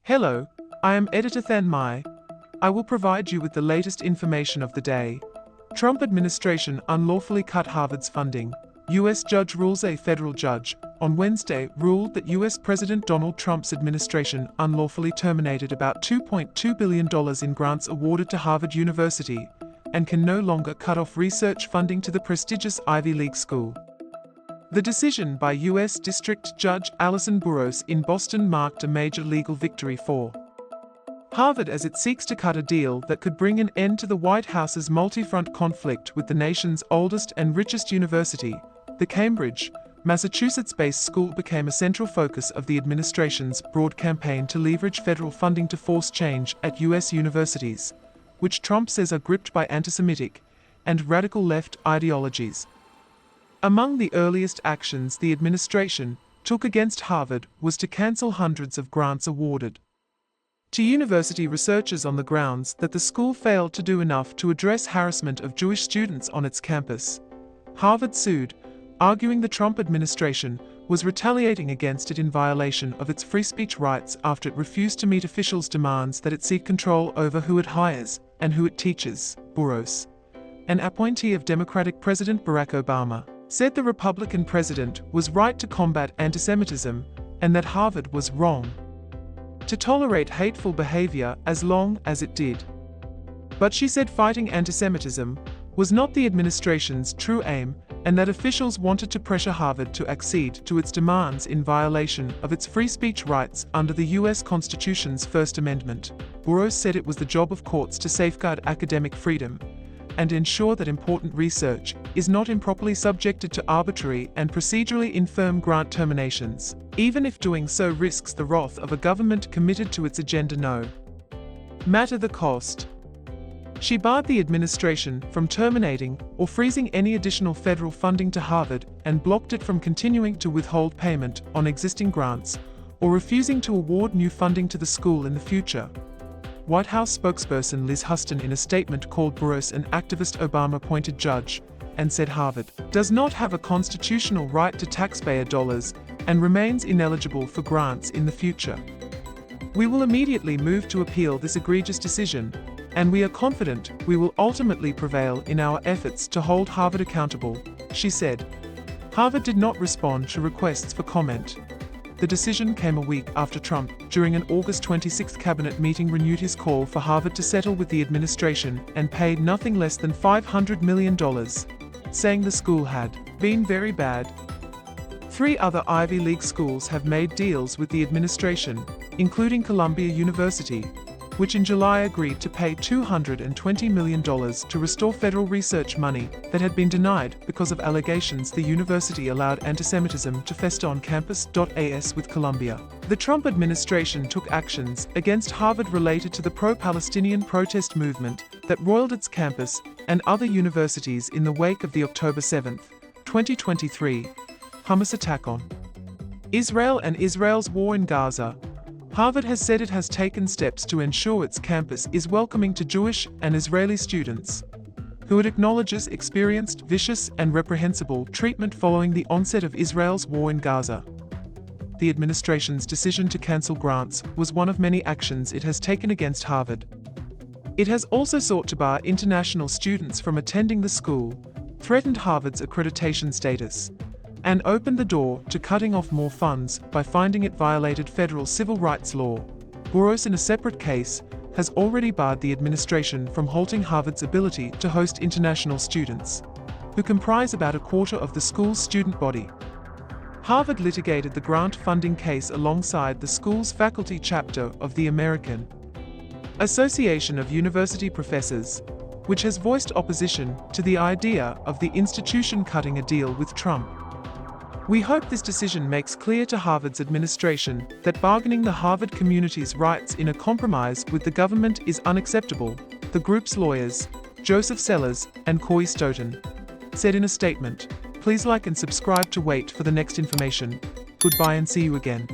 Hello, I am Editor Than Mai. I will provide you with the latest information of the day. Trump administration unlawfully cut Harvard's funding. U.S. judge rules. A federal judge, on Wednesday, ruled that U.S. President Donald Trump's administration unlawfully terminated about $2.2 billion in grants awarded to Harvard University, and can no longer cut off research funding to the prestigious Ivy League school. The decision by U.S. District Judge Alison Burroughs in Boston marked a major legal victory for Harvard as it seeks to cut a deal that could bring an end to the White House's multi-front conflict with the nation's oldest and richest university. The Cambridge, Massachusetts-based school became a central focus of the administration's broad campaign to leverage federal funding to force change at U.S. universities, which Trump says are gripped by anti-Semitic and radical left ideologies. Among the earliest actions the administration took against Harvard was to cancel hundreds of grants awarded to university researchers on the grounds that the school failed to do enough to address harassment of Jewish students on its campus. Harvard sued, arguing the Trump administration was retaliating against it in violation of its free speech rights after it refused to meet officials' demands that it seek control over who it hires and who it teaches. Burroughs, an appointee of Democratic President Barack Obama, said the Republican president was right to combat anti-Semitism and that Harvard was wrong to tolerate hateful behavior as long as it did. But she said fighting anti-Semitism was not the administration's true aim and that officials wanted to pressure Harvard to accede to its demands in violation of its free speech rights under the U.S. Constitution's First Amendment. Burroughs said it was the job of courts to safeguard academic freedom and ensure that important research is not improperly subjected to arbitrary and procedurally infirm grant terminations, even if doing so risks the wrath of a government committed to its agenda. No matter the cost. She barred the administration from terminating or freezing any additional federal funding to Harvard and blocked it from continuing to withhold payment on existing grants or refusing to award new funding to the school in the future. White House spokesperson Liz Huston in a statement called Burroughs an activist Obama-appointed judge and said Harvard does not have a constitutional right to taxpayer dollars and remains ineligible for grants in the future. We will immediately move to appeal this egregious decision, and we are confident we will ultimately prevail in our efforts to hold Harvard accountable, she said. Harvard did not respond to requests for comment. The decision came a week after Trump, during an August 26 cabinet meeting, renewed his call for Harvard to settle with the administration and paid nothing less than $500 million, saying the school had been very bad. 3 other Ivy League schools have made deals with the administration, including Columbia University, which in July agreed to pay $220 million to restore federal research money that had been denied because of allegations the university allowed anti-Semitism to fester on campus. As with Columbia, the Trump administration took actions against Harvard related to the pro-Palestinian protest movement that roiled its campus and other universities in the wake of the October 7, 2023, Hamas attack on Israel and Israel's war in Gaza. Harvard has said it has taken steps to ensure its campus is welcoming to Jewish and Israeli students, who it acknowledges experienced vicious and reprehensible treatment following the onset of Israel's war in Gaza. The administration's decision to cancel grants was one of many actions it has taken against Harvard. It has also sought to bar international students from attending the school, threatened Harvard's accreditation status, and opened the door to cutting off more funds by finding it violated federal civil rights law. Burroughs, in a separate case, has already barred the administration from halting Harvard's ability to host international students, who comprise about a quarter of the school's student body. Harvard litigated the grant funding case alongside the school's faculty chapter of the American Association of University Professors, which has voiced opposition to the idea of the institution cutting a deal with Trump. We hope this decision makes clear to Harvard's administration that bargaining the Harvard community's rights in a compromise with the government is unacceptable, the group's lawyers, Joseph Sellers and Corey Stoughton, said in a statement. Please like and subscribe to wait for the next information. Goodbye and see you again.